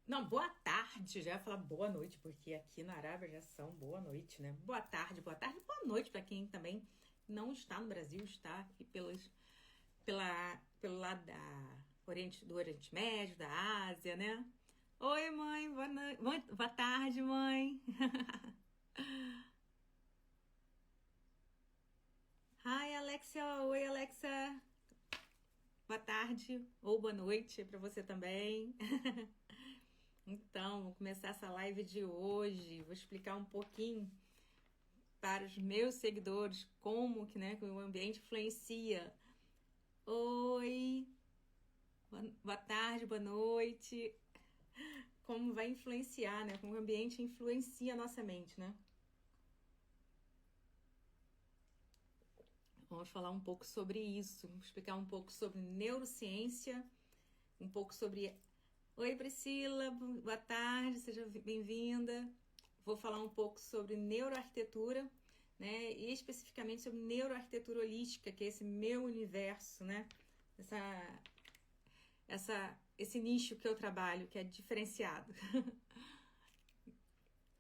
Não, boa tarde, já ia falar boa noite, porque aqui na Arábia já são boa noite, né? Boa tarde, boa noite para quem também não está no Brasil, está aqui pelo lado do Oriente Médio, da Ásia, né? Oi, mãe, boa noite, boa tarde, mãe. Hi, Alexia, oi, Alexa. Boa tarde ou boa noite para você também. Então, vou começar essa live de hoje. Vou explicar um pouquinho para os meus seguidores como que, né, que o ambiente influencia. Oi, boa tarde, boa noite. Como vai influenciar, né? Como o ambiente influencia a nossa mente, né? Vamos falar um pouco sobre isso. Vou explicar um pouco sobre neurociência, um pouco sobre... Oi, Priscila, boa tarde, seja bem-vinda. Vou falar um pouco sobre neuroarquitetura, né? E especificamente sobre neuroarquitetura holística, que é esse meu universo, né? Esse nicho que eu trabalho, que é diferenciado.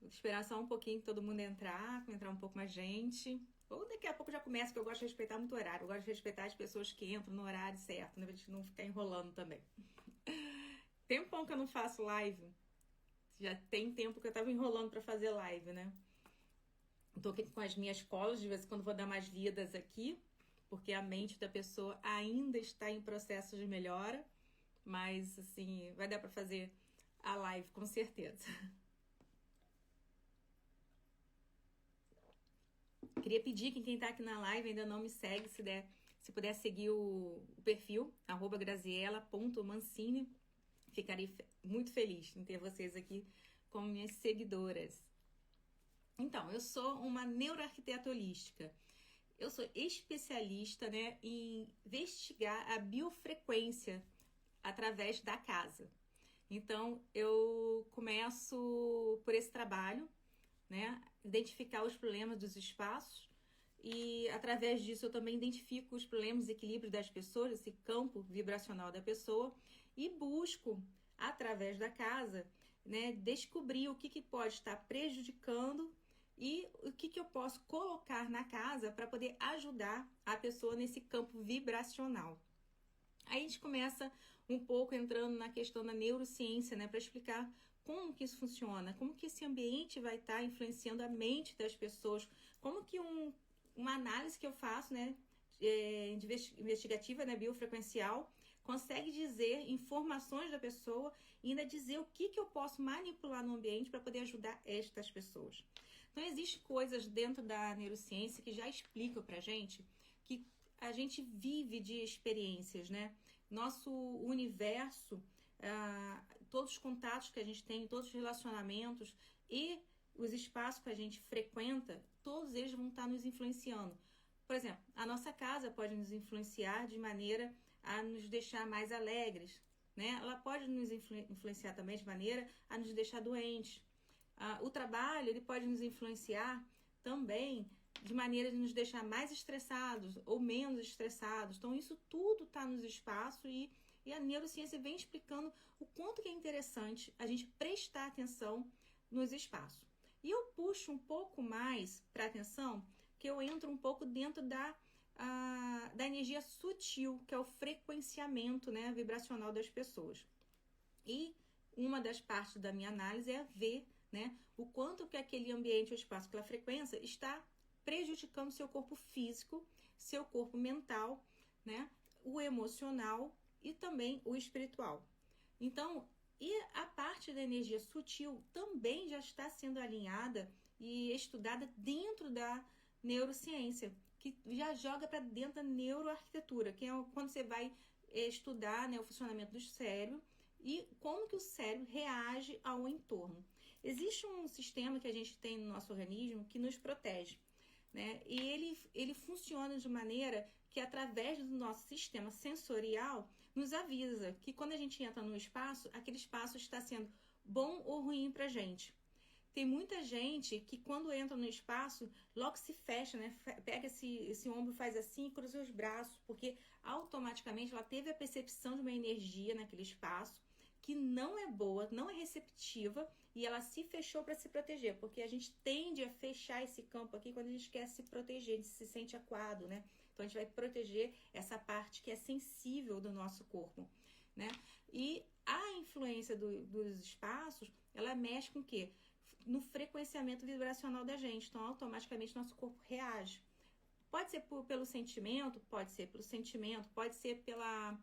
Vou esperar só um pouquinho que todo mundo entrar um pouco mais gente. Ou daqui a pouco já começa, que eu gosto de respeitar muito o horário. Eu gosto de respeitar as pessoas que entram no horário certo, né? Pra gente não ficar enrolando também. Tempão que eu não faço live. Já tem tempo que eu tava enrolando pra fazer live, né? Tô aqui com as minhas colas, de vez em quando vou dar mais lidas aqui, porque a mente da pessoa ainda está em processo de melhora. Mas, assim, vai dar pra fazer a live, com certeza. Queria pedir que quem tá aqui na live ainda não me segue, se puder seguir o perfil, @graziella.mancini. Ficarei muito feliz em ter vocês aqui como minhas seguidoras. Então, eu sou uma neuroarquiteta holística. Eu sou especialista, né, em investigar a biofrequência através da casa. Então, eu começo por esse trabalho, né, identificar os problemas dos espaços e, através disso, eu também identifico os problemas e equilíbrios das pessoas, esse campo vibracional da pessoa, e busco, através da casa, né, descobrir o que pode estar prejudicando e o que eu posso colocar na casa para poder ajudar a pessoa nesse campo vibracional. Aí a gente começa um pouco entrando na questão da neurociência, né, para explicar como que isso funciona, como que esse ambiente vai estar influenciando a mente das pessoas, como que uma análise que eu faço, né, investigativa, né, biofrequencial, consegue dizer informações da pessoa e ainda dizer o que eu posso manipular no ambiente para poder ajudar estas pessoas. Então, existem coisas dentro da neurociência que já explicam para a gente que a gente vive de experiências, né? Nosso universo, todos os contatos que a gente tem, todos os relacionamentos e os espaços que a gente frequenta, todos eles vão estar nos influenciando. Por exemplo, a nossa casa pode nos influenciar de maneira a nos deixar mais alegres, né? Ela pode nos influenciar também de maneira a nos deixar doentes. O trabalho, ele pode nos influenciar também de maneira de nos deixar mais estressados ou menos estressados. Então, isso tudo está nos espaços e a neurociência vem explicando o quanto que é interessante a gente prestar atenção nos espaços. E eu puxo um pouco mais para atenção, que eu entro um pouco dentro da energia sutil, que é o frequenciamento, né, vibracional das pessoas. E uma das partes da minha análise é ver, né, o quanto que aquele ambiente, o espaço, aquela frequência está prejudicando seu corpo físico, seu corpo mental, né, o emocional e também o espiritual. Então, e a parte da energia sutil também já está sendo alinhada e estudada dentro da neurociência, que já joga para dentro da neuroarquitetura, que é quando você vai estudar, né, o funcionamento do cérebro e como que o cérebro reage ao entorno. Existe um sistema que a gente tem no nosso organismo que nos protege, né? E ele funciona de maneira que, através do nosso sistema sensorial, nos avisa que quando a gente entra no espaço, aquele espaço está sendo bom ou ruim para a gente. Tem muita gente que, quando entra no espaço, logo se fecha, né? Pega esse ombro, faz assim e cruza os braços, porque automaticamente ela teve a percepção de uma energia naquele espaço que não é boa, não é receptiva e ela se fechou para se proteger, porque a gente tende a fechar esse campo aqui quando a gente quer se proteger, a gente se sente acuado, né? Então a gente vai proteger essa parte que é sensível do nosso corpo, né? E a influência dos espaços, ela mexe com o quê? No frequenciamento vibracional da gente, então automaticamente nosso corpo reage. Pode ser pelo sentimento, pode ser pelo sentimento, pode ser pela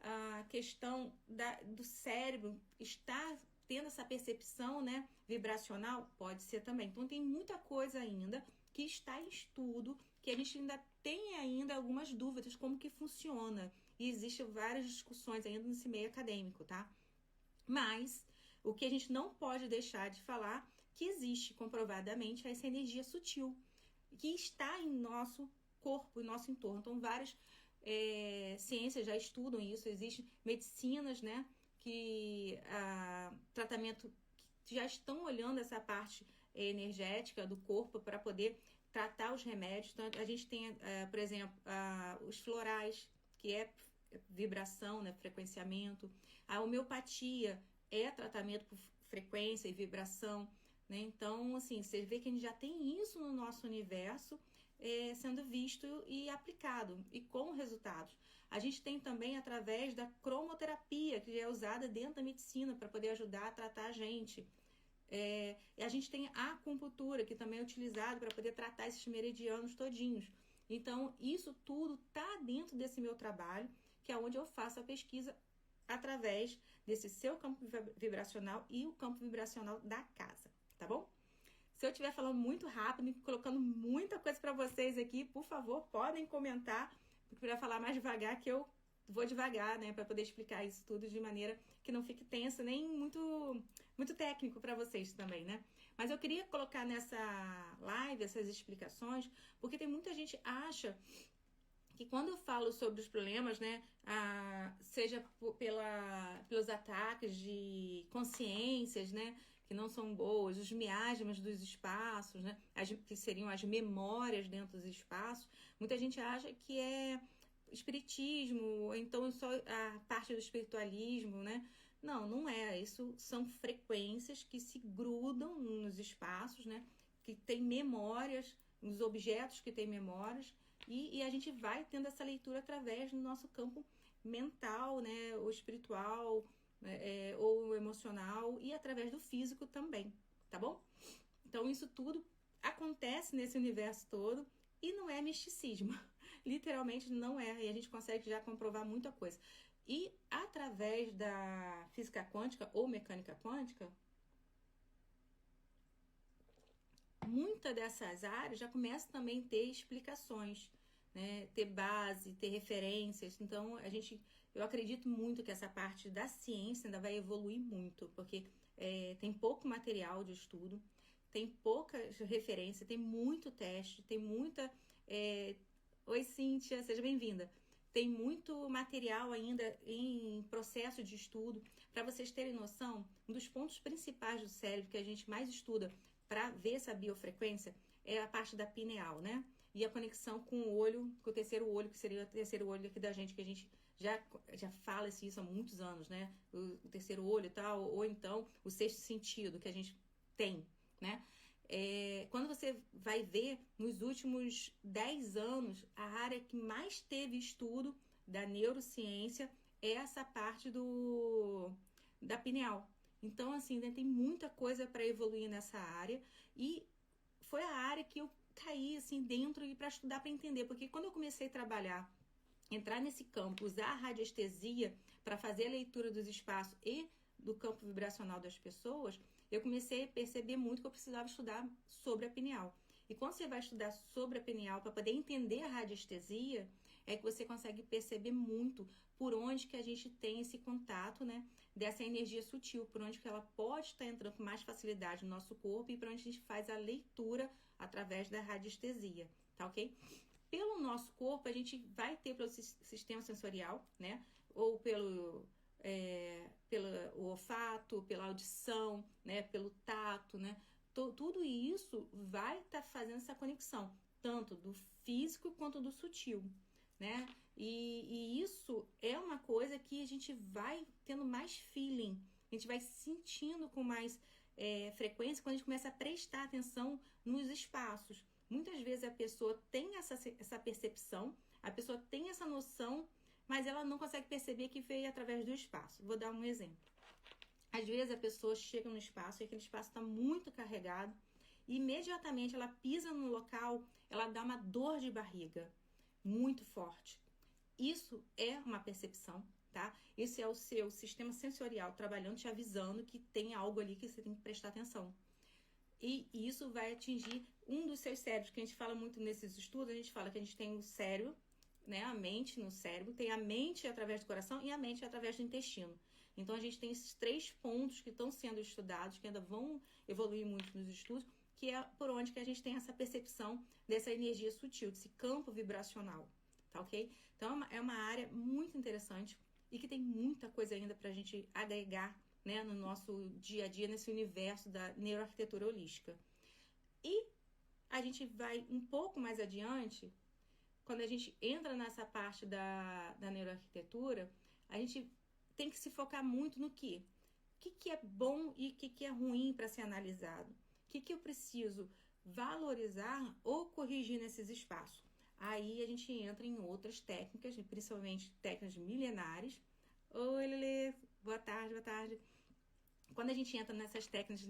a questão do cérebro estar tendo essa percepção, né, vibracional, pode ser também. Então tem muita coisa ainda que está em estudo, que a gente ainda tem ainda algumas dúvidas como que funciona. E existem várias discussões ainda nesse meio acadêmico, tá? Mas o que a gente não pode deixar de falar que existe comprovadamente essa energia sutil que está em nosso corpo, em nosso entorno. Então várias ciências já estudam isso, existem medicinas, né, que tratamento que já estão olhando essa parte energética do corpo para poder tratar os remédios. Então, a gente tem, por exemplo, os florais, que é vibração, né, frequenciamento. A homeopatia é tratamento por frequência e vibração, né? Então, assim, você vê que a gente já tem isso no nosso universo sendo visto e aplicado e com resultados. A gente tem também através da cromoterapia, que é usada dentro da medicina para poder ajudar a tratar a gente. A gente tem a acupuntura, que também é utilizado para poder tratar esses meridianos todinhos. Então, isso tudo está dentro desse meu trabalho, que é onde eu faço a pesquisa através desse seu campo vibracional e o campo vibracional da casa, tá bom? Se eu estiver falando muito rápido, colocando muita coisa para vocês aqui, por favor, podem comentar, porque para falar mais devagar, que eu vou devagar, né, para poder explicar isso tudo de maneira que não fique tenso, nem muito técnico para vocês também, né? Mas eu queria colocar nessa live essas explicações, porque tem muita gente que acha que quando eu falo sobre os problemas, né, seja pelos ataques de consciências, né, que não são boas, os miasmas dos espaços, né, que seriam as memórias dentro dos espaços, muita gente acha que é espiritismo, ou então só a parte do espiritualismo, né? Não, não é. Isso são frequências que se grudam nos espaços, né? Que tem memórias, nos objetos que têm memórias, e a gente vai tendo essa leitura através do nosso campo mental, né? Ou espiritual, ou emocional, e através do físico também, tá bom? Então isso tudo acontece nesse universo todo e não é misticismo. Literalmente não é, e a gente consegue já comprovar muita coisa. E através da física quântica ou mecânica quântica, muitas dessas áreas já começam também a ter explicações, né? Ter base, ter referências. Então, eu acredito muito que essa parte da ciência ainda vai evoluir muito, porque tem pouco material de estudo, tem pouca referência, tem muito teste, tem muita... Oi, Cíntia, seja bem-vinda. Tem muito material ainda em processo de estudo. Para vocês terem noção, um dos pontos principais do cérebro que a gente mais estuda para ver essa biofrequência é a parte da pineal, né? E a conexão com o olho, com o terceiro olho, que seria o terceiro olho aqui da gente, que a gente já fala isso há muitos anos, né? O terceiro olho e tal, ou então o sexto sentido que a gente tem, né? Quando você vai ver, nos últimos 10 anos, a área que mais teve estudo da neurociência é essa parte da pineal. Então, assim, né, tem muita coisa para evoluir nessa área e foi a área que eu caí, assim, dentro e para estudar, para entender. Porque quando eu comecei a trabalhar, entrar nesse campo, usar a radiestesia para fazer a leitura dos espaços e do campo vibracional das pessoas, eu comecei a perceber muito que eu precisava estudar sobre a pineal. E quando você vai estudar sobre a pineal para poder entender a radiestesia, é que você consegue perceber muito por onde que a gente tem esse contato, né, dessa energia sutil, por onde que ela pode estar entrando com mais facilidade no nosso corpo e por onde a gente faz a leitura através da radiestesia, tá ok? Pelo nosso corpo, a gente vai ter pelo sistema sensorial, né, ou pelo olfato, pela audição, né, pelo tato, né? Tudo isso vai estar fazendo essa conexão, tanto do físico quanto do sutil. né? E isso é uma coisa que a gente vai tendo mais feeling, a gente vai sentindo com mais frequência quando a gente começa a prestar atenção nos espaços. Muitas vezes a pessoa tem essa percepção, a pessoa tem essa noção, mas ela não consegue perceber que veio através do espaço. Vou dar um exemplo. Às vezes a pessoa chega no espaço e aquele espaço está muito carregado e imediatamente ela pisa no local, ela dá uma dor de barriga muito forte. Isso é uma percepção, tá? Isso é o seu sistema sensorial trabalhando, te avisando que tem algo ali que você tem que prestar atenção. E isso vai atingir um dos seus cérebros, que a gente fala muito nesses estudos, a gente fala que a gente tem o cérebro, né, a mente no cérebro, tem a mente através do coração e a mente através do intestino. Então a gente tem esses 3 pontos que estão sendo estudados, que ainda vão evoluir muito nos estudos, que é por onde que a gente tem essa percepção dessa energia sutil, desse campo vibracional, tá ok? Então é uma área muito interessante e que tem muita coisa ainda pra gente agregar, né, no nosso dia a dia, nesse universo da neuroarquitetura holística. E a gente vai um pouco mais adiante, quando a gente entra nessa parte da neuroarquitetura, a gente tem que se focar muito no quê? O que é bom e o que é ruim para ser analisado? O que eu preciso valorizar ou corrigir nesses espaços? Aí a gente entra em outras técnicas, principalmente técnicas milenares. Oi, Lelê, boa tarde, boa tarde. Quando a gente entra nessas técnicas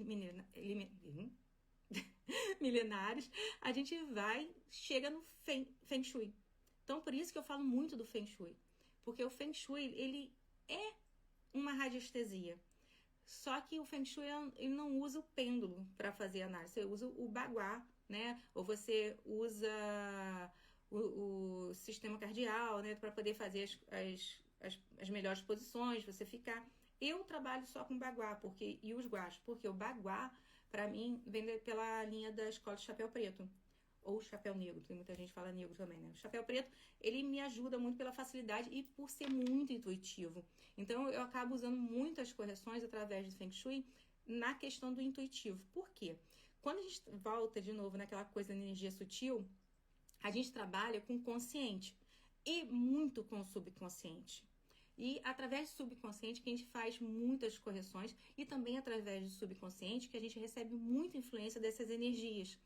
milenares, a gente chega no Feng Shui. Então, por isso que eu falo muito do Feng Shui. Porque o Feng Shui, ele é uma radiestesia. Só que o Feng Shui, ele não usa o pêndulo para fazer a análise. Você usa o baguá, né? Ou você usa o sistema cardial, né? Para poder fazer as melhores posições, você ficar. Eu trabalho só com baguá e os guás, porque o baguá, para mim, vem pela linha da escola de chapéu preto. Ou chapéu negro, tem muita gente que fala negro também, né? O chapéu preto, ele me ajuda muito pela facilidade e por ser muito intuitivo. Então, eu acabo usando muitas correções através do Feng Shui na questão do intuitivo. Por quê? Quando a gente volta de novo naquela coisa da energia sutil, a gente trabalha com o consciente e muito com o subconsciente. E através do subconsciente que a gente faz muitas correções e também através do subconsciente que a gente recebe muita influência dessas energias.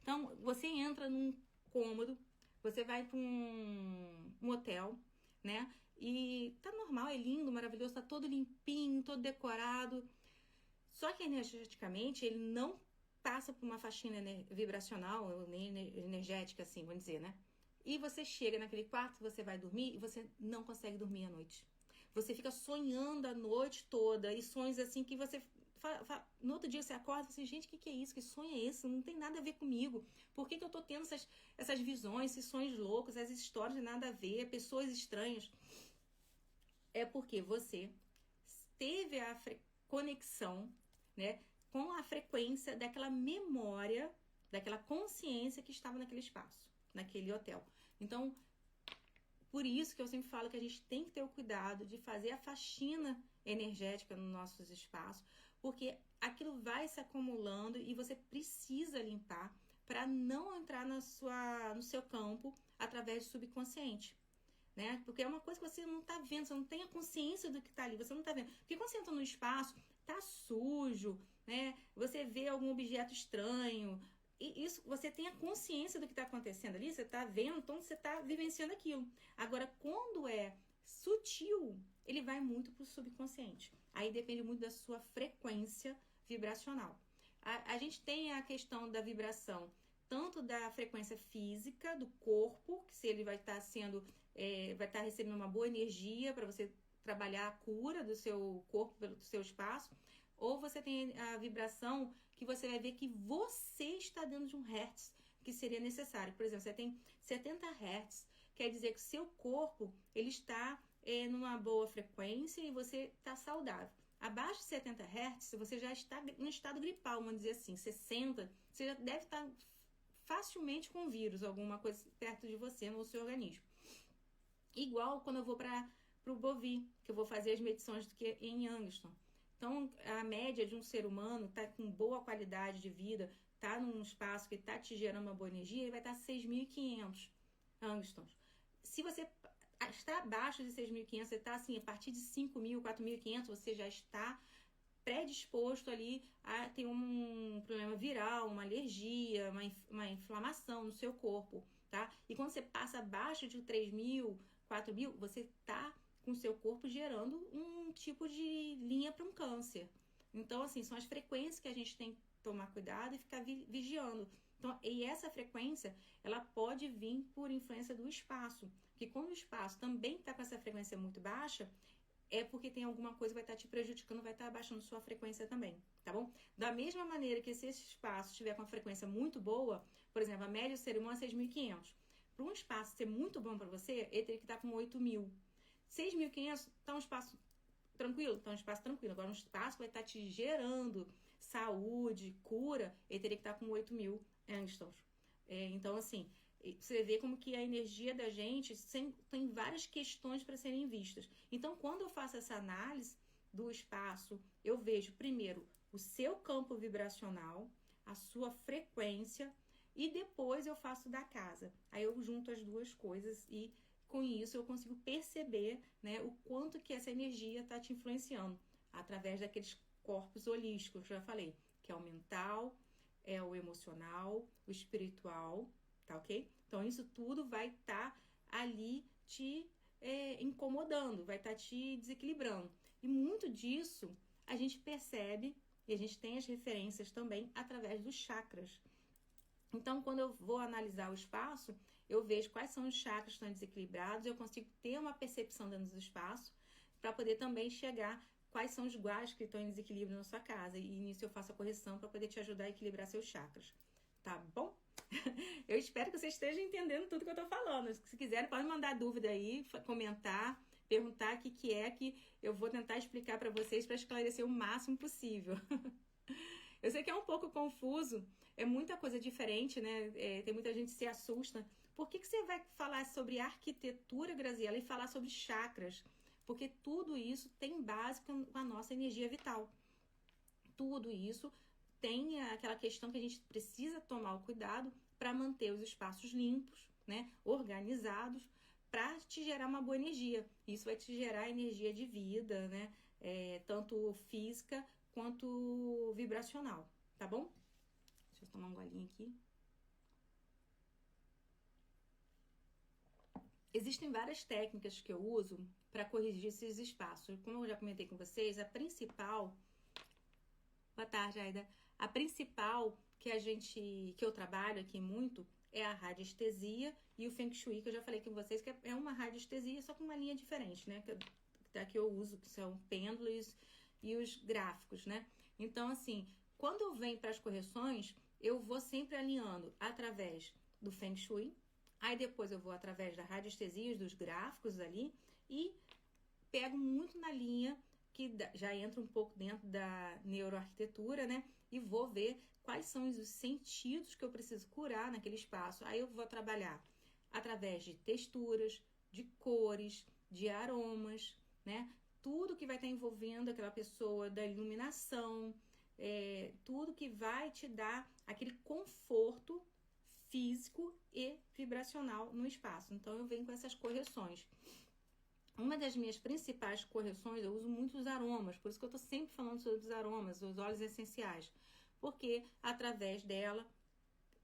Então, você entra num cômodo, você vai para um hotel, né? E tá normal, é lindo, maravilhoso, tá todo limpinho, todo decorado. Só que energeticamente ele não passa por uma faxina vibracional, nem energética, assim, vamos dizer, né? E você chega naquele quarto, você vai dormir e você não consegue dormir à noite. Você fica sonhando a noite toda e sonhos assim que você... No outro dia você acorda e fala assim, gente, o que é isso? Que sonho é esse? Não tem nada a ver comigo. Por que eu tô tendo essas visões, esses sonhos loucos, essas histórias de nada a ver, pessoas estranhas? É porque você teve a conexão, né, com a frequência daquela memória, daquela consciência que estava naquele espaço, naquele hotel. Então, por isso que eu sempre falo que a gente tem que ter o cuidado de fazer a faxina energética nos nossos espaços, porque aquilo vai se acumulando e você precisa limpar para não entrar no seu campo através do subconsciente, né? Porque é uma coisa que você não tá vendo, você não tem a consciência do que tá ali, você não tá vendo. Porque quando você entra no espaço, tá sujo, né? Você vê algum objeto estranho, e isso, você tem a consciência do que tá acontecendo ali, você tá vendo, então você tá vivenciando aquilo. Agora, quando é sutil, ele vai muito pro subconsciente. Aí depende muito da sua frequência vibracional. A gente tem a questão da vibração, tanto da frequência física do corpo, que se ele vai estar vai estar recebendo uma boa energia para você trabalhar a cura do seu corpo, do seu espaço, ou você tem a vibração que você vai ver que você está dentro de um hertz que seria necessário. Por exemplo, você tem 70 hertz, quer dizer que o seu corpo ele está numa boa frequência e você está saudável. Abaixo de 70 Hz, você já está no estado gripal, vamos dizer assim, 60, você já deve estar facilmente com vírus, alguma coisa perto de você no seu organismo. Igual quando eu vou para o Bovi, que eu vou fazer as medições em Angstrom. Então, a média de um ser humano está com boa qualidade de vida, está num espaço que está te gerando uma boa energia, ele vai estar 6.500 angstroms. se você está abaixo de 6.500, você está assim, a partir de 5.000, 4.500, você já está predisposto ali a ter um problema viral, uma alergia, uma inflamação no seu corpo, tá? E quando você passa abaixo de 3.000, 4.000, você está com o seu corpo gerando um tipo de linha para um câncer. Então, assim, são as frequências que a gente tem que tomar cuidado e ficar vigiando. Então, e essa frequência, ela pode vir por influência do espaço. Porque quando o espaço também está com essa frequência muito baixa, é porque tem alguma coisa que vai estar te prejudicando, vai estar abaixando sua frequência também, tá bom? Da mesma maneira que se esse espaço estiver com uma frequência muito boa, por exemplo, a média do ser humano é 6.500. Para um espaço ser muito bom para você, ele teria que estar com 8.000. 6.500 está um espaço tranquilo? Está um espaço tranquilo. Agora, um espaço vai estar te gerando saúde, cura, ele teria que estar com 8.000 angstroms. Então, assim, você vê como que a energia da gente tem várias questões para serem vistas. Então, quando eu faço essa análise do espaço, eu vejo primeiro o seu campo vibracional, a sua frequência, e depois eu faço da casa. Aí eu junto as duas coisas e com isso eu consigo perceber, né, o quanto que essa energia está te influenciando através daqueles corpos holísticos que eu já falei, que é o mental, é o emocional, o espiritual, tá ok? Então isso tudo vai estar ali te incomodando, vai estar te desequilibrando. E muito disso a gente percebe e a gente tem as referências também através dos chakras. Então, quando eu vou analisar o espaço, eu vejo quais são os chakras que estão desequilibrados, eu consigo ter uma percepção dentro do espaço para poder também chegar quais são os guas que estão em desequilíbrio na sua casa. E nisso eu faço a correção para poder te ajudar a equilibrar seus chakras. Tá bom? Eu espero que você esteja entendendo tudo que eu tô falando. Se quiserem, pode mandar dúvida aí, comentar, perguntar o que é que eu vou tentar explicar para vocês para esclarecer o máximo possível. Eu sei que é um pouco confuso, é muita coisa diferente, né? Tem muita gente que se assusta. Por que você vai falar sobre arquitetura, Graziela, e falar sobre chakras? Porque tudo isso tem base com a nossa energia vital. Tudo isso tem aquela questão que a gente precisa tomar o cuidado para manter os espaços limpos, né? Organizados, para te gerar uma boa energia. Isso vai te gerar energia de vida, né? Tanto física quanto vibracional, tá bom? Deixa eu tomar um golinho aqui. Existem várias técnicas que eu uso para corrigir esses espaços. Como eu já comentei com vocês, a principal... Boa tarde, Aida. A principal que eu trabalho aqui muito é a radiestesia e o Feng Shui, que eu já falei com vocês, que é uma radiestesia, só com uma linha diferente, né? Que eu uso, que são pêndulos e os gráficos, né? Então, assim, quando eu venho para as correções, eu vou sempre alinhando através do Feng Shui, aí depois eu vou através da radiestesia, dos gráficos ali, e pego muito na linha, que já entra um pouco dentro da neuroarquitetura, né? E vou ver quais são os sentidos que eu preciso curar naquele espaço. Aí eu vou trabalhar através de texturas, de cores, de aromas, né? Tudo que vai estar envolvendo aquela pessoa, da iluminação, tudo que vai te dar aquele conforto físico e vibracional no espaço. Então, eu venho com essas correções. Uma das minhas principais correções, eu uso muito os aromas, por isso que eu estou sempre falando sobre os aromas, os óleos essenciais, porque através dela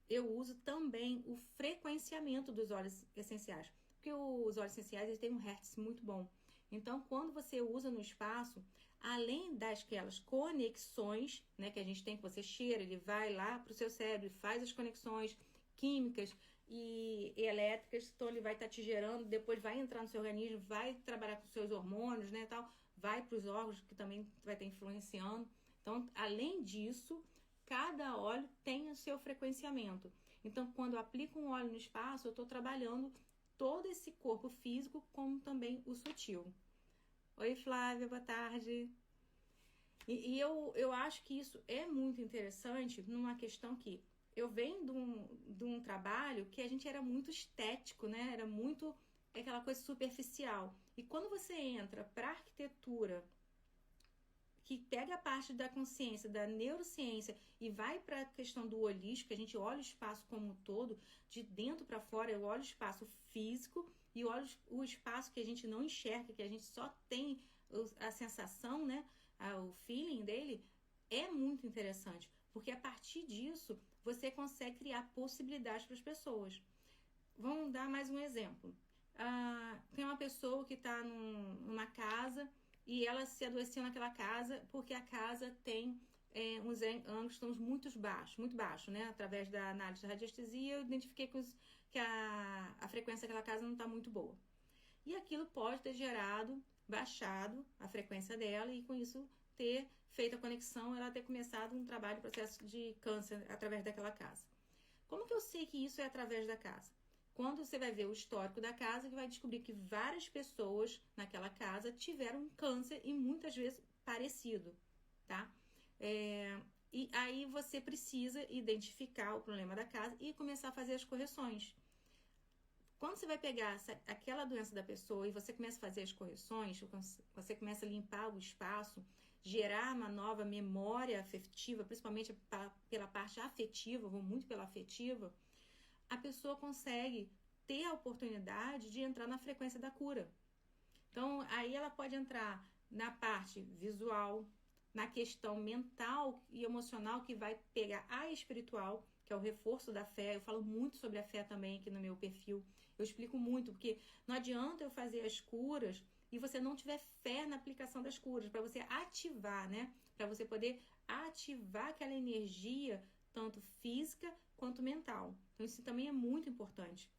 eu uso também o frequenciamento dos óleos essenciais, porque os óleos essenciais eles têm um hertz muito bom. Então, quando você usa no espaço, além daquelas conexões, né, que a gente tem, que você cheira, ele vai lá para o seu cérebro e faz as conexões químicas e elétricas, então ele vai estar te gerando, depois vai entrar no seu organismo, vai trabalhar com os seus hormônios, né, tal, vai para os órgãos que também vai estar influenciando. Então, além disso, cada óleo tem o seu frequenciamento. Então, quando eu aplico um óleo no espaço, eu estou trabalhando todo esse corpo físico, como também o sutil. Oi, Flávia, boa tarde. E eu acho que isso é muito interessante numa questão que eu venho de um trabalho que a gente era muito estético, né? Era muito aquela coisa superficial. E quando você entra para arquitetura, que pega a parte da consciência, da neurociência e vai para a questão do holístico, a gente olha o espaço como um todo, de dentro para fora, eu olho o espaço físico e olho o espaço que a gente não enxerga, que a gente só tem a sensação, né, o feeling dele, é muito interessante, porque a partir disso você consegue criar possibilidades para as pessoas. Vamos dar mais um exemplo. Tem uma pessoa que está numa casa e ela se adoeceu naquela casa porque a casa tem uns ângulos muito baixos, né? Através da análise de radiestesia, eu identifiquei que a frequência daquela casa não está muito boa. E aquilo pode ter baixado a frequência dela e com isso ter feito a conexão, ela ter começado um trabalho, processo de câncer através daquela casa. Como que eu sei que isso é através da casa? Quando você vai ver o histórico da casa, que vai descobrir que várias pessoas naquela casa tiveram câncer e muitas vezes parecido, tá? E aí você precisa identificar o problema da casa e começar a fazer as correções. Quando você vai pegar aquela doença da pessoa e você começa a fazer as correções, você começa a limpar o espaço, gerar uma nova memória afetiva, principalmente pela parte afetiva, vou muito pela afetiva, a pessoa consegue ter a oportunidade de entrar na frequência da cura. Então, aí ela pode entrar na parte visual, na questão mental e emocional, que vai pegar a espiritual, que é o reforço da fé. Eu falo muito sobre a fé também aqui no meu perfil. Eu explico muito, porque não adianta eu fazer as curas e você não tiver fé na aplicação das curas, para você ativar, né? Para você poder ativar aquela energia, tanto física quanto mental. Então, isso também é muito importante.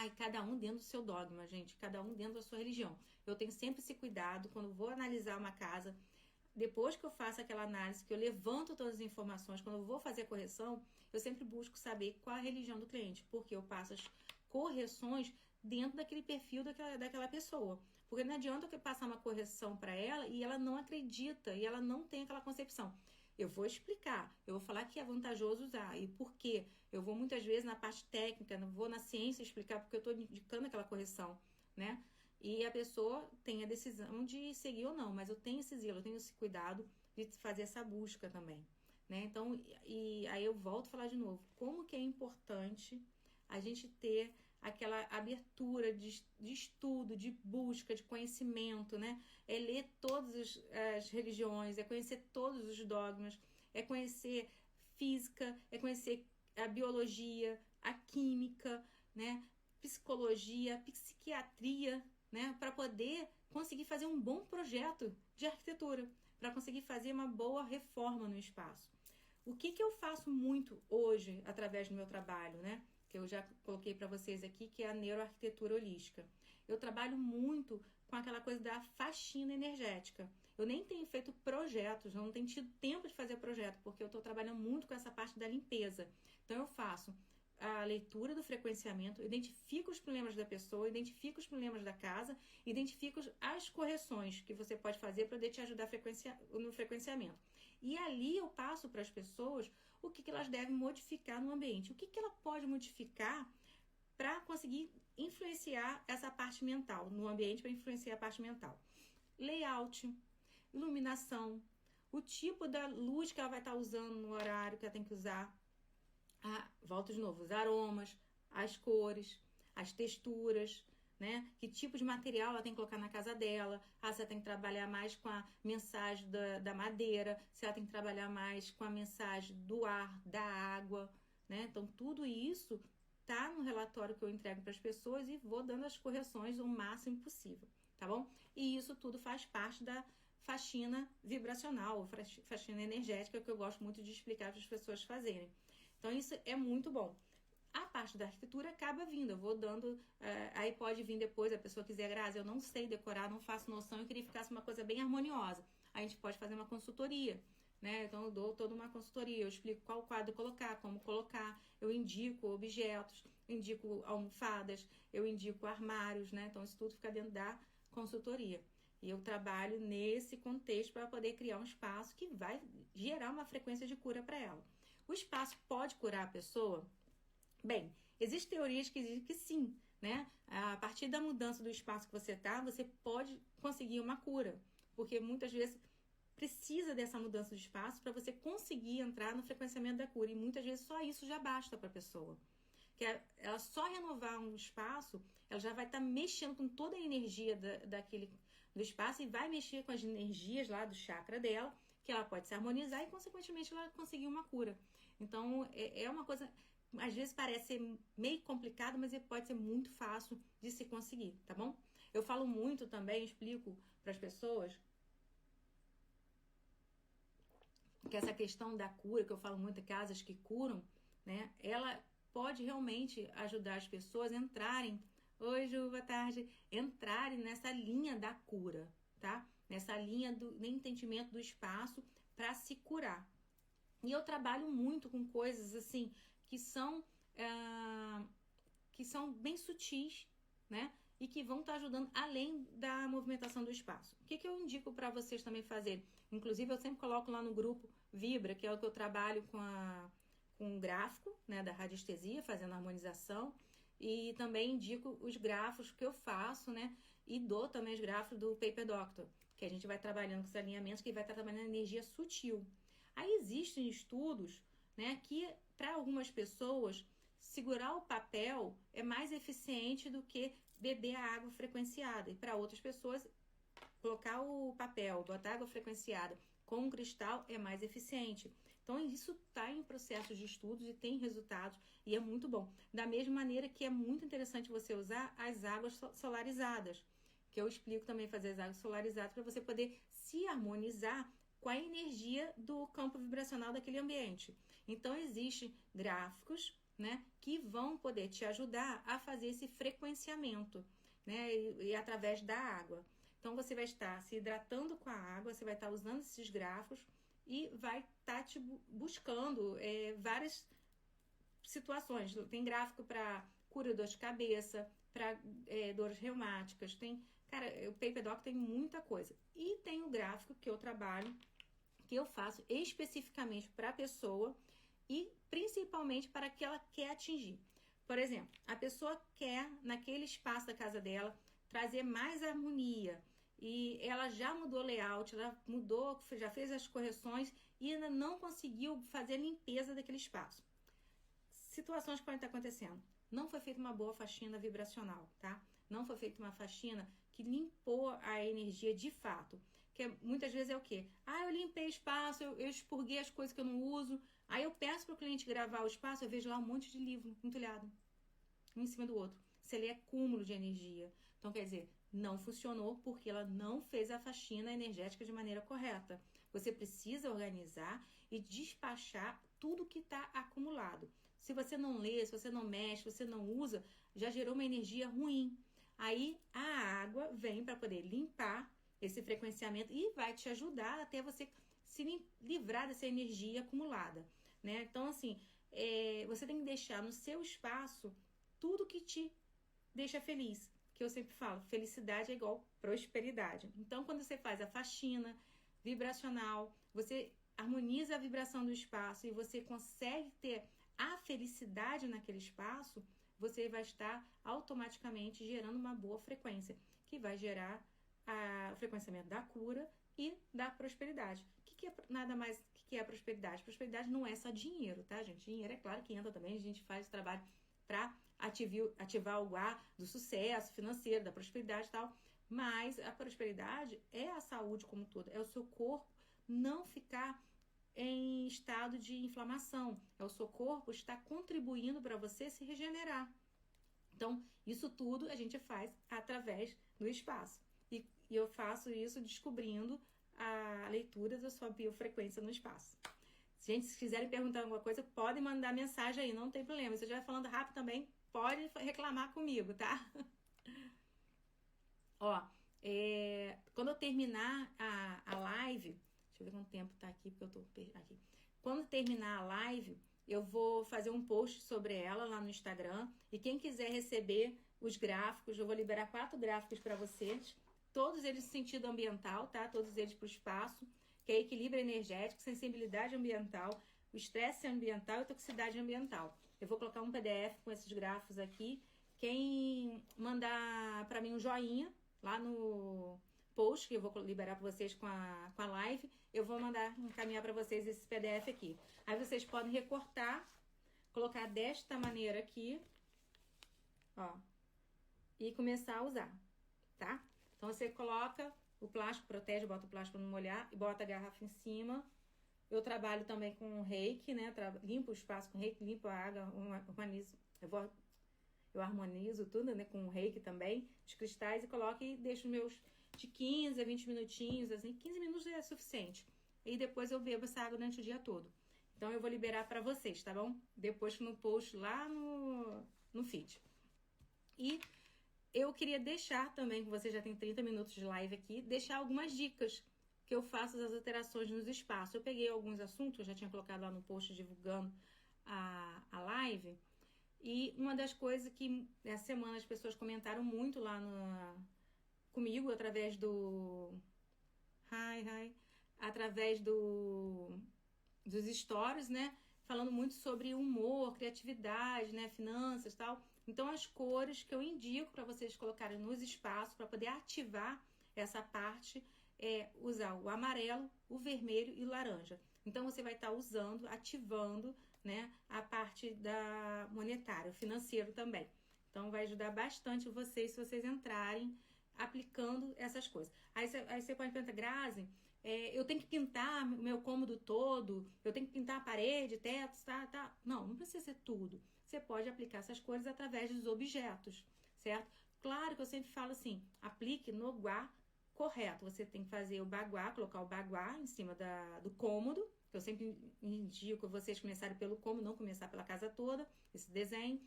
E cada um dentro do seu dogma, gente. Cada um dentro da sua religião. Eu tenho sempre esse cuidado quando vou analisar uma casa. Depois que eu faço aquela análise, que eu levanto todas as informações, quando eu vou fazer a correção, eu sempre busco saber qual a religião do cliente, porque eu passo as correções dentro daquele perfil daquela pessoa. Porque não adianta eu passar uma correção para ela e ela não acredita, e ela não tem aquela concepção. Eu vou explicar, eu vou falar que é vantajoso usar e por quê. Eu vou muitas vezes na parte técnica, não vou na ciência explicar porque eu estou indicando aquela correção, né? E a pessoa tem a decisão de seguir ou não, mas eu tenho esse zelo, eu tenho esse cuidado de fazer essa busca também, né? Então, e aí eu volto a falar de novo, como que é importante a gente ter aquela abertura de estudo, de busca, de conhecimento, né? É ler todas as religiões, é conhecer todos os dogmas, é conhecer física, é conhecer a biologia, a química, né? Psicologia, psiquiatria, né? Para poder conseguir fazer um bom projeto de arquitetura, para conseguir fazer uma boa reforma no espaço. O que eu faço muito hoje através do meu trabalho, né? Que eu já coloquei para vocês aqui, que é a neuroarquitetura holística. Eu trabalho muito com aquela coisa da faxina energética. Eu nem tenho feito projetos, não tenho tido tempo de fazer projeto, porque eu estou trabalhando muito com essa parte da limpeza. Então eu faço a leitura do frequenciamento, identifico os problemas da pessoa, identifico os problemas da casa, identifico as correções que você pode fazer para poder te ajudar no frequenciamento. E ali eu passo para as pessoas o que elas devem modificar no ambiente, o que ela pode modificar para conseguir influenciar essa parte mental, no ambiente para influenciar a parte mental. Layout, iluminação, o tipo da luz que ela vai estar usando no horário que ela tem que usar. Volto de novo, os aromas, as cores, as texturas, né? Que tipo de material ela tem que colocar na casa dela. Se ela tem que trabalhar mais com a mensagem da madeira, se ela tem que trabalhar mais com a mensagem do ar, da água, né? Então, tudo isso tá no relatório que eu entrego para as pessoas e vou dando as correções o máximo possível, tá bom? E isso tudo faz parte da faxina vibracional, faxina energética, que eu gosto muito de explicar para as pessoas fazerem. Então, isso é muito bom. A parte da arquitetura acaba vindo, eu vou dando, aí pode vir depois, a pessoa quiser, Grazi, eu não sei decorar, não faço noção, eu queria que ficasse uma coisa bem harmoniosa. A gente pode fazer uma consultoria, né? Então, eu dou toda uma consultoria, eu explico qual quadro colocar, como colocar, eu indico objetos, indico almofadas, eu indico armários, né? Então, isso tudo fica dentro da consultoria. E eu trabalho nesse contexto para poder criar um espaço que vai gerar uma frequência de cura para ela. O espaço pode curar a pessoa? Bem, existem teorias que dizem que sim, né? A partir da mudança do espaço que você está, você pode conseguir uma cura. Porque muitas vezes precisa dessa mudança de espaço para você conseguir entrar no frequenciamento da cura. E muitas vezes só isso já basta para a pessoa. Que ela só renovar um espaço, ela já vai estar mexendo com toda a energia do espaço e vai mexer com as energias lá do chakra dela, que ela pode se harmonizar e, consequentemente, ela conseguir uma cura. Então, é uma coisa, às vezes parece ser meio complicado, mas pode ser muito fácil de se conseguir, tá bom? Eu falo muito também, explico para as pessoas que essa questão da cura, que eu falo muito de casas que curam, né? Ela pode realmente ajudar as pessoas a entrarem, oi Ju, boa tarde, entrarem nessa linha da cura, tá? Nessa linha do entendimento do espaço para se curar. E eu trabalho muito com coisas assim que são bem sutis, né? E que vão estar ajudando além da movimentação do espaço. O que eu indico para vocês também fazerem? Inclusive, eu sempre coloco lá no grupo Vibra, que é o que eu trabalho com um gráfico, né, da radiestesia, fazendo harmonização. E também indico os grafos que eu faço, né? E dou também os grafos do Paper Doctor, que a gente vai trabalhando com os alinhamentos, que vai estar trabalhando a energia sutil. Aí existem estudos, né, que para algumas pessoas segurar o papel é mais eficiente do que beber a água frequenciada. E para outras pessoas, colocar o papel, botar água frequenciada com um cristal é mais eficiente. Então, isso está em processo de estudos e tem resultados e é muito bom. Da mesma maneira que é muito interessante você usar as águas solarizadas, que eu explico também fazer as águas solarizadas para você poder se harmonizar com a energia do campo vibracional daquele ambiente. Então, existem gráficos, né, que vão poder te ajudar a fazer esse frequenciamento, né, e através da água. Então, você vai estar se hidratando com a água, você vai estar usando esses gráficos e vai estar te buscando várias situações. Tem gráfico para cura de dor de cabeça, para dores reumáticas, cara, o Paper Doc tem muita coisa. E tem o gráfico que eu trabalho, que eu faço especificamente para a pessoa e principalmente para que ela quer atingir. Por exemplo, a pessoa quer, naquele espaço da casa dela, trazer mais harmonia e ela já mudou o layout, ela mudou, já fez as correções e ainda não conseguiu fazer a limpeza daquele espaço. Situações que podem estar acontecendo. Não foi feita uma boa faxina vibracional, tá? Não foi feita uma faxina que limpou a energia de fato. Que muitas vezes é o quê? Eu limpei o espaço, eu expurguei as coisas que eu não uso. Aí eu peço para o cliente gravar o espaço, eu vejo lá um monte de livro entulhado, um em cima do outro. Se ele é cúmulo de energia. Então, quer dizer, não funcionou porque ela não fez a faxina energética de maneira correta. Você precisa organizar e despachar tudo que está acumulado. Se você não lê, se você não mexe, se você não usa, já gerou uma energia ruim. Aí a água vem para poder limpar esse frequenciamento e vai te ajudar até você se livrar dessa energia acumulada, né? Então, assim, você tem que deixar no seu espaço tudo que te deixa feliz. Que eu sempre falo, felicidade é igual prosperidade. Então, quando você faz a faxina vibracional, você harmoniza a vibração do espaço e você consegue ter a felicidade naquele espaço, você vai estar automaticamente gerando uma boa frequência, que vai gerar o frequenciamento da cura e da prosperidade. O que é nada mais? O que é a prosperidade? Prosperidade não é só dinheiro, tá, gente? Dinheiro é claro que entra também, a gente faz trabalho para ativar o ar do sucesso financeiro, da prosperidade e tal. Mas a prosperidade é a saúde como um todo, é o seu corpo não ficar em estado de inflamação, é o seu corpo estar contribuindo para você se regenerar. Então, isso tudo a gente faz através do espaço. E eu faço isso descobrindo a leitura da sua biofrequência no espaço. Gente, se quiserem perguntar alguma coisa, podem mandar mensagem aí, não tem problema. Se eu estiver falando rápido também, pode reclamar comigo, tá? Ó, quando eu terminar a live, deixa eu ver quanto tempo tá aqui, porque eu tô aqui. Quando terminar a live, eu vou fazer um post sobre ela lá no Instagram. E quem quiser receber os gráficos, eu vou liberar 4 gráficos para vocês. Todos eles no sentido ambiental, tá? Todos eles para o espaço, que é equilíbrio energético, sensibilidade ambiental, o estresse ambiental e toxicidade ambiental. Eu vou colocar um PDF com esses gráficos aqui. Quem mandar para mim um joinha lá no post, que eu vou liberar para vocês com a live, eu vou encaminhar para vocês esse PDF aqui. Aí vocês podem recortar, colocar desta maneira aqui, ó, e começar a usar, tá? Então você coloca o plástico, protege, bota o plástico para não molhar e bota a garrafa em cima. Eu trabalho também com reiki, né? Limpo o espaço com reiki, limpo a água, eu harmonizo tudo, né? Com reiki também, os cristais, e coloco e deixo meus de 15 a 20 minutinhos, assim, 15 minutos é suficiente. E depois eu bebo essa água durante o dia todo. Então eu vou liberar para vocês, tá bom? Depois no post lá no feed. E eu queria deixar também, que você já tem 30 minutos de live aqui, deixar algumas dicas que eu faço as alterações nos espaços. Eu peguei alguns assuntos, eu já tinha colocado lá no post divulgando a live. E uma das coisas que essa semana as pessoas comentaram muito lá comigo, através do... através dos stories, né? Falando muito sobre humor, criatividade, né? Finanças e tal. Então, as cores que eu indico para vocês colocarem nos espaços, para poder ativar essa parte, é usar o amarelo, o vermelho e o laranja. Então, você vai estar usando, ativando, né, a parte da monetária, o financeiro também. Então, vai ajudar bastante vocês se vocês entrarem aplicando essas coisas. Aí você pode perguntar, Grazi, eu tenho que pintar o meu cômodo todo, eu tenho que pintar a parede, teto, tá? Não precisa ser tudo. Você pode aplicar essas cores através dos objetos, certo? Claro que eu sempre falo assim, aplique no guá correto. Você tem que fazer o baguá, colocar o baguá em cima do cômodo. Eu sempre indico vocês começarem pelo cômodo, não começar pela casa toda, esse desenho.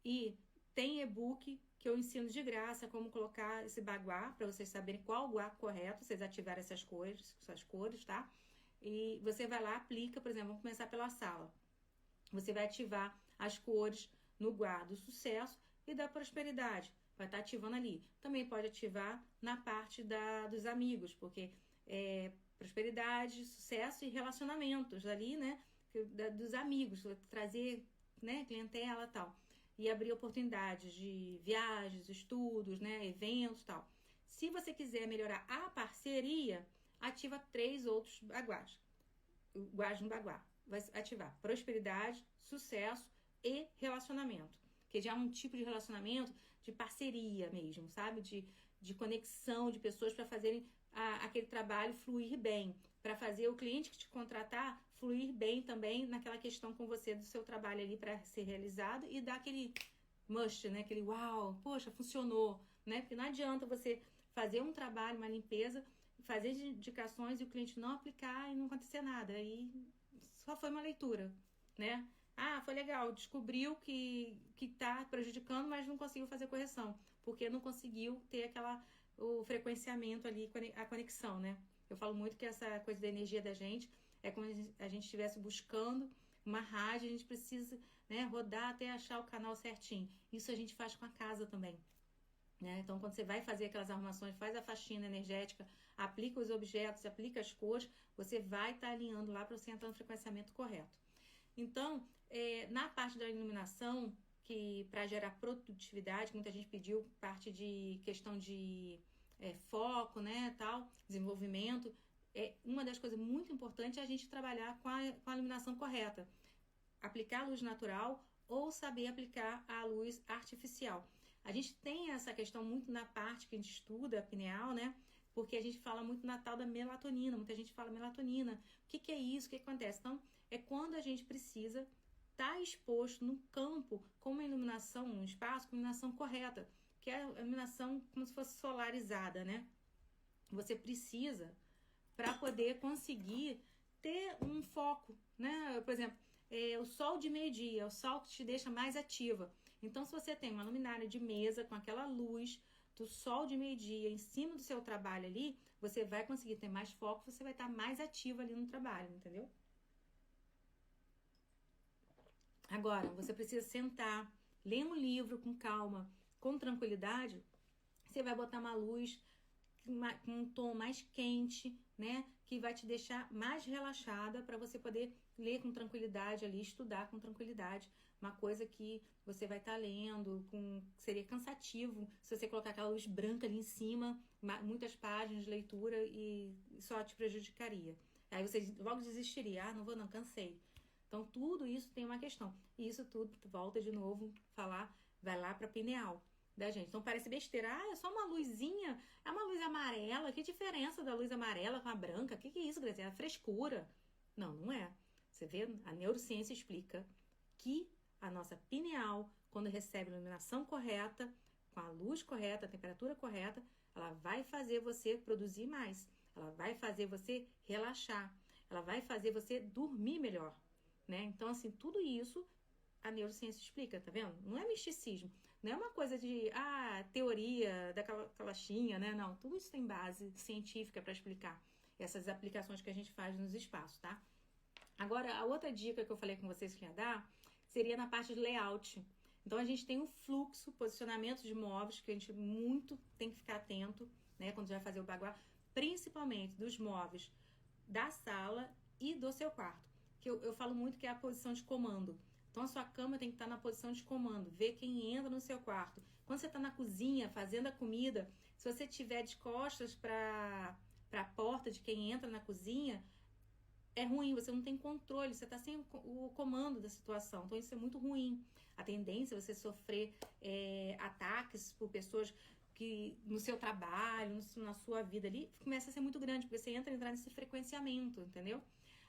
E tem e-book que eu ensino de graça como colocar esse baguá, para vocês saberem qual o guá correto, vocês ativarem essas cores, tá? E você vai lá, aplica, por exemplo, vamos começar pela sala. Você vai ativar as cores no guá do sucesso e da prosperidade. Vai estar ativando ali. Também pode ativar na parte dos amigos, porque prosperidade, sucesso e relacionamentos ali, né? Dos amigos, trazer, né, clientela e tal. E abrir oportunidades de viagens, estudos, né, eventos e tal. Se você quiser melhorar a parceria, ativa 3 outros baguás. O guás no baguá. Vai ativar prosperidade, sucesso e relacionamento. Que já é um tipo de relacionamento de parceria mesmo, sabe? De conexão de pessoas para fazerem aquele trabalho fluir bem. Para fazer o cliente que te contratar fluir bem também naquela questão com você do seu trabalho ali para ser realizado e dar aquele must, né? Aquele uau, poxa, funcionou, né? Porque não adianta você fazer um trabalho, uma limpeza, fazer indicações e o cliente não aplicar e não acontecer nada. Aí só foi uma leitura, né? Ah, foi legal, descobriu que tá prejudicando, mas não conseguiu fazer correção, porque não conseguiu ter o frequenciamento ali, a conexão, né? Eu falo muito que essa coisa da energia da gente é como se a gente estivesse buscando uma rádio, a gente precisa, né, rodar até achar o canal certinho. Isso a gente faz com a casa também, né? Então, quando você vai fazer aquelas arrumações, faz a faxina energética, aplica os objetos, aplica as cores, você vai estar alinhando lá para você entrar no frequenciamento correto. Então, na parte da iluminação, que para gerar produtividade, muita gente pediu parte de questão de foco, né, tal, desenvolvimento. Uma das coisas muito importantes é a gente trabalhar com a iluminação correta. Aplicar a luz natural ou saber aplicar a luz artificial. A gente tem essa questão muito na parte que a gente estuda, a pineal, né? Porque a gente fala muito na tal da melatonina. Muita gente fala melatonina. O que é isso? O que acontece? Então, é quando a gente precisa estar exposto no campo com uma iluminação, um espaço com iluminação correta, que é a iluminação como se fosse solarizada, né? Você precisa para poder conseguir ter um foco, né? Por exemplo, o sol de meio-dia, é o sol que te deixa mais ativa. Então, se você tem uma luminária de mesa com aquela luz do sol de meio-dia em cima do seu trabalho ali, você vai conseguir ter mais foco, você vai estar mais ativo ali no trabalho, entendeu? Agora, você precisa sentar, ler um livro com calma, com tranquilidade. Você vai botar uma luz com um tom mais quente, né? Que vai te deixar mais relaxada para você poder ler com tranquilidade ali, estudar com tranquilidade. uma coisa que você vai estar lendo, seria cansativo se você colocar aquela luz branca ali em cima, muitas páginas de leitura e só te prejudicaria. Aí você logo desistiria, não vou não, cansei. Então tudo isso tem uma questão. E isso tudo, volta de novo, vai lá para pineal da gente. Então parece besteira, é só uma luzinha, é uma luz amarela, que diferença da luz amarela com a branca? Que é isso, Graciela? É frescura. Não, não é. Você vê, a neurociência explica que a nossa pineal, quando recebe a iluminação correta, com a luz correta, a temperatura correta, ela vai fazer você produzir mais. Ela vai fazer você relaxar. Ela vai fazer você dormir melhor, né? Então, assim, tudo isso a neurociência explica, tá vendo? Não é misticismo. Não é uma coisa de, teoria daquela caixinha, né? Não, tudo isso tem base científica para explicar essas aplicações que a gente faz nos espaços, tá? Agora, a outra dica que eu falei com vocês que ia dar seria na parte de layout. Então, a gente tem um fluxo, posicionamento de móveis que a gente muito tem que ficar atento, né? Quando vai fazer o baguá, principalmente dos móveis da sala e do seu quarto. Que eu falo muito que é a posição de comando. Então, a sua cama tem que estar na posição de comando, ver quem entra no seu quarto. Quando você está na cozinha, fazendo a comida, se você tiver de costas para a porta de quem entra na cozinha, é ruim, você não tem controle, você está sem o comando da situação. Então, isso é muito ruim. A tendência é você sofrer ataques por pessoas que no seu trabalho, na sua vida ali, começa a ser muito grande, porque você entrar nesse frequenciamento, entendeu?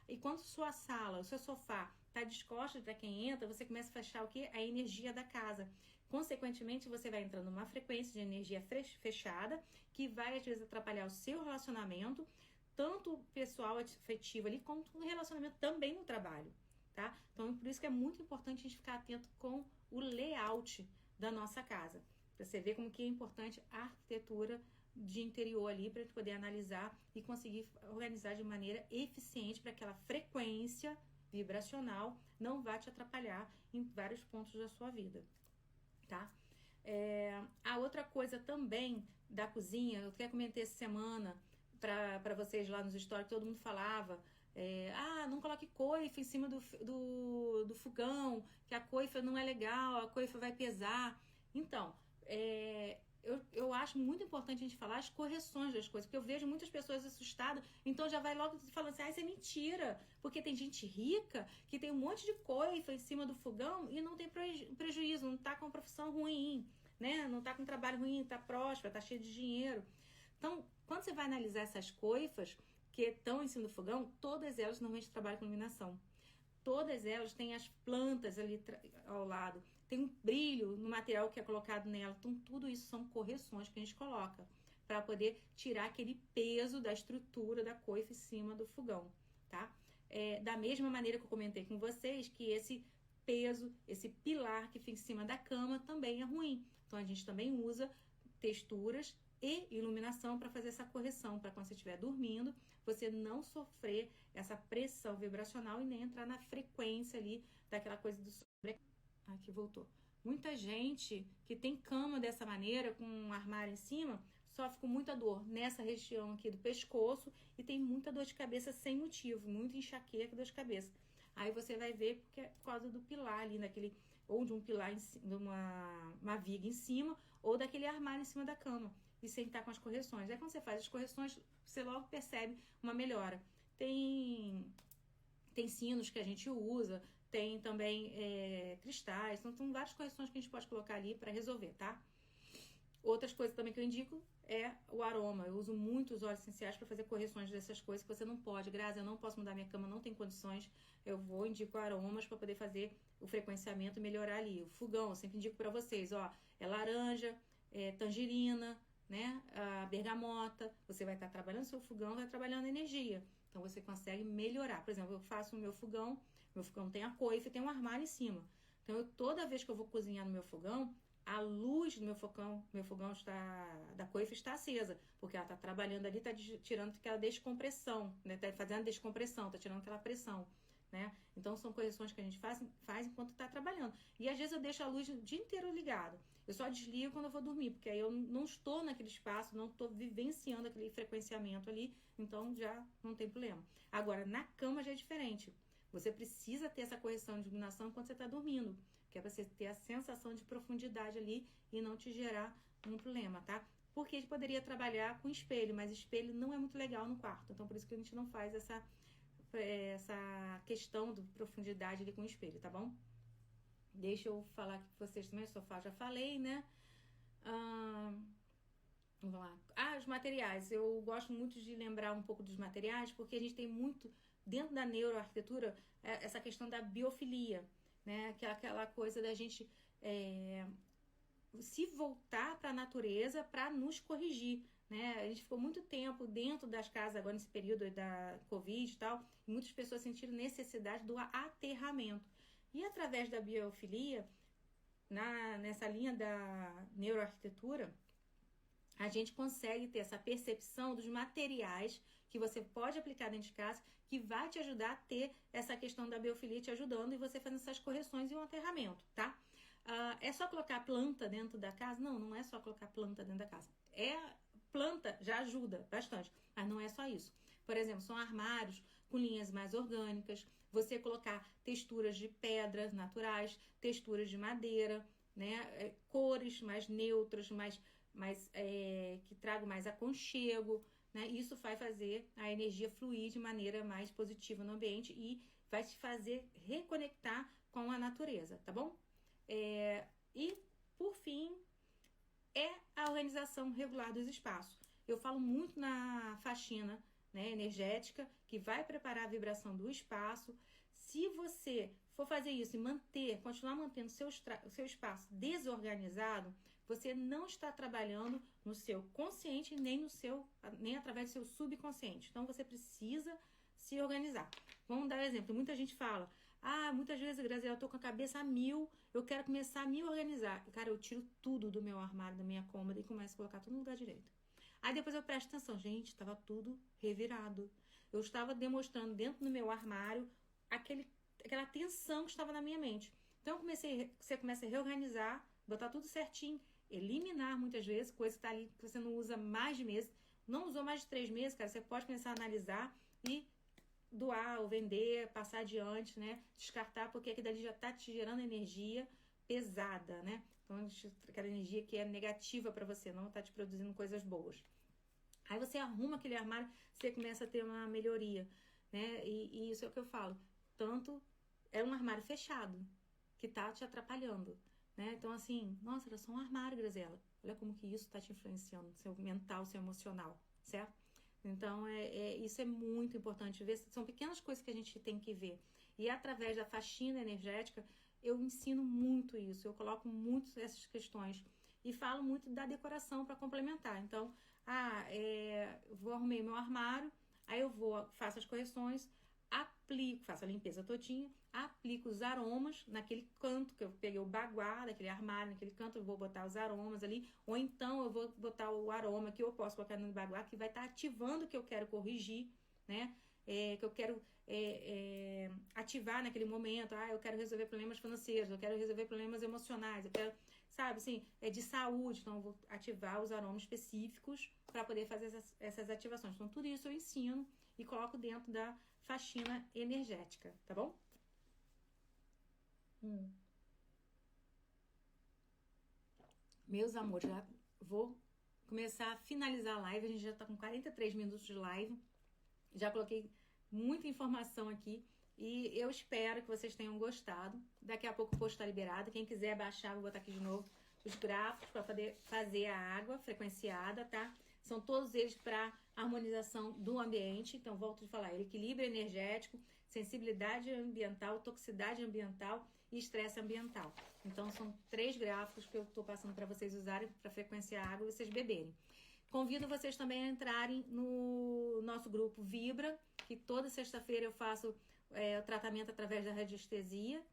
E quando sua sala, o seu sofá está de costas para quem entra, você começa a fechar o quê? A energia da casa. Consequentemente, você vai entrando numa frequência de energia fechada, que vai, às vezes, atrapalhar o seu relacionamento, tanto pessoal afetivo ali, quanto no relacionamento também no trabalho, tá? Então, por isso que é muito importante a gente ficar atento com o layout da nossa casa. Pra você ver como que é importante a arquitetura de interior ali, para a gente poder analisar e conseguir organizar de maneira eficiente para que aquela frequência vibracional não vá te atrapalhar em vários pontos da sua vida, tá? A outra coisa também da cozinha, eu até comentei essa semana para vocês lá nos stories, todo mundo falava, não coloque coifa em cima do fogão, que a coifa não é legal, a coifa vai pesar. Então, eu acho muito importante a gente falar as correções das coisas, porque eu vejo muitas pessoas assustadas, então já vai logo falando assim, isso é mentira, porque tem gente rica que tem um monte de coifa em cima do fogão e não tem prejuízo, não tá com uma profissão ruim, né? Não tá com um trabalho ruim, tá próspera, tá cheio de dinheiro. Então, quando você vai analisar essas coifas que estão em cima do fogão, todas elas normalmente trabalham com iluminação. Todas elas têm as plantas ali ao lado, tem um brilho no material que é colocado nela. Então, tudo isso são correções que a gente coloca para poder tirar aquele peso da estrutura da coifa em cima do fogão, tá? Da mesma maneira que eu comentei com vocês, que esse peso, esse pilar que fica em cima da cama também é ruim. Então, a gente também usa texturas e iluminação para fazer essa correção, para quando você estiver dormindo, você não sofrer essa pressão vibracional e nem entrar na frequência ali daquela coisa do sobre. Aqui voltou. Muita gente que tem cama dessa maneira, com um armário em cima, sofre com muita dor nessa região aqui do pescoço e tem muita dor de cabeça sem motivo, muita enxaqueca e dor de cabeça. Aí você vai ver porque é por causa do pilar ali, naquele, ou de um pilar, de uma viga em cima, ou daquele armário em cima da cama. E sem estar com as correções. Aí quando você faz as correções, você logo percebe uma melhora. Tem sinos que a gente usa, tem também cristais, então tem várias correções que a gente pode colocar ali para resolver, tá? Outras coisas também que eu indico é o aroma. Eu uso muito os óleos essenciais para fazer correções dessas coisas que você não pode. Grazi, eu não posso mudar minha cama, não tem condições. Eu indico aromas para poder fazer o frequenciamento e melhorar ali. O fogão, eu sempre indico para vocês, ó, é laranja, tangerina, né? A bergamota. Você vai estar trabalhando seu fogão, vai trabalhando energia. Então você consegue melhorar. Por exemplo, eu faço o meu fogão tem a coifa e tem um armário em cima. Então toda vez que eu vou cozinhar no meu fogão, a luz do meu fogão da coifa está acesa, porque ela está trabalhando ali, está tirando aquela descompressão, né? Está fazendo a descompressão, está tirando aquela pressão, né? Então são correções que a gente faz enquanto está trabalhando. E às vezes eu deixo a luz o dia inteiro ligado. Eu só desligo quando eu vou dormir, porque aí eu não estou naquele espaço, não estou vivenciando aquele frequenciamento ali, então já não tem problema. Agora, na cama já é diferente. Você precisa ter essa correção de iluminação enquanto você está dormindo. que é para você ter a sensação de profundidade ali e não te gerar um problema, tá? Porque a gente poderia trabalhar com espelho, mas espelho não é muito legal no quarto, então por isso que a gente não faz essa questão de profundidade ali com espelho, tá bom? Deixa eu falar aqui com vocês também, o sofá já falei, né? Vamos lá. Os materiais. Eu gosto muito de lembrar um pouco dos materiais, porque a gente tem muito, dentro da neuroarquitetura, essa questão da biofilia, né? Que é aquela coisa da gente se voltar para a natureza para nos corrigir, né? A gente ficou muito tempo dentro das casas agora nesse período da Covid e tal, e muitas pessoas sentiram necessidade do aterramento. E através da biofilia, nessa linha da neuroarquitetura, a gente consegue ter essa percepção dos materiais que você pode aplicar dentro de casa, que vai te ajudar a ter essa questão da biofilia te ajudando e você fazendo essas correções e um aterramento, tá? É só colocar planta dentro da casa? Não, não é só colocar planta dentro da casa. Planta já ajuda bastante, mas não é só isso. Por exemplo, são armários com linhas mais orgânicas, você colocar texturas de pedras naturais, texturas de madeira, né? Cores mais neutras, que tragam mais aconchego, né? Isso vai fazer a energia fluir de maneira mais positiva no ambiente e vai te fazer reconectar com a natureza, tá bom? E, por fim, a organização regular dos espaços. Eu falo muito na faxina, né, energética, que vai preparar a vibração do espaço. Se você for fazer isso e continuar mantendo o seu espaço desorganizado, você não está trabalhando no seu consciente nem através do seu subconsciente. Então você precisa se organizar. Vamos dar um exemplo. Muita gente fala: muitas vezes, Graziela, eu tô com a cabeça a mil, eu quero começar a me organizar. Cara, eu tiro tudo do meu armário, da minha cômoda e começo a colocar tudo no lugar direito. Aí depois eu presto atenção, gente, estava tudo revirado. Eu estava demonstrando dentro do meu armário aquela tensão que estava na minha mente. Então você começa a reorganizar, botar tudo certinho, eliminar muitas vezes, coisa que tá ali que você não usa mais de meses. Não usou mais de 3 meses, cara, você pode começar a analisar e doar ou vender, passar adiante, né? Descartar, porque aquilo dali já tá te gerando energia pesada, né? Então, aquela energia que é negativa para você, não tá te produzindo coisas boas. Aí você arruma aquele armário, você começa a ter uma melhoria, né? E isso é o que eu falo. Tanto é um armário fechado que tá te atrapalhando, né? Então, assim, nossa, era só um armário, Graziela. Olha como que isso tá te influenciando, seu mental, seu emocional, certo? Então, isso é muito importante ver. São pequenas coisas que a gente tem que ver. E através da faxina energética, eu ensino muito isso. Eu coloco muito essas questões. E falo muito da decoração para complementar. Então, arrumei meu armário, aí faço as correções, faço a limpeza todinha, aplico os aromas naquele canto que eu peguei o baguá daquele armário, naquele canto eu vou botar os aromas ali, ou então eu vou botar o aroma que eu posso colocar no baguá, que vai estar ativando o que eu quero corrigir, né? Que eu quero ativar naquele momento. Eu quero resolver problemas financeiros, eu quero resolver problemas emocionais, eu quero, sabe, assim, de saúde. Então eu vou ativar os aromas específicos para poder fazer essas ativações. Então tudo isso eu ensino e coloco dentro da faxina energética, tá bom? Meus amores, já vou começar a finalizar a live. A gente já tá com 43 minutos de live. Já coloquei muita informação aqui e eu espero que vocês tenham gostado. Daqui a pouco o post está liberado. Quem quiser baixar, vou botar aqui de novo os gráficos para poder fazer a água frequenciada, tá? São todos eles para harmonização do ambiente. Então, volto a falar, equilíbrio energético, sensibilidade ambiental, toxicidade ambiental e estresse ambiental. Então, são 3 gráficos que eu estou passando para vocês usarem para frequenciar a água e vocês beberem. Convido vocês também a entrarem no nosso grupo Vibra, que toda sexta-feira eu faço o tratamento através da radiestesia,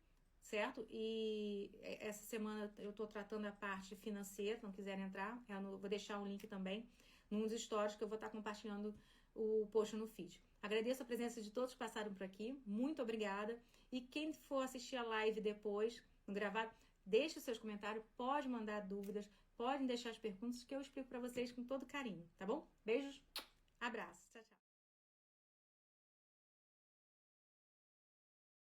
certo? E essa semana eu estou tratando a parte financeira, se não quiserem entrar, vou deixar um link também nos stories que eu vou estar compartilhando o post no feed. Agradeço a presença de todos que passaram por aqui, muito obrigada. E quem for assistir a live depois, no gravado, deixe os seus comentários, pode mandar dúvidas, podem deixar as perguntas que eu explico para vocês com todo carinho, tá bom? Beijos, abraço, tchau, tchau.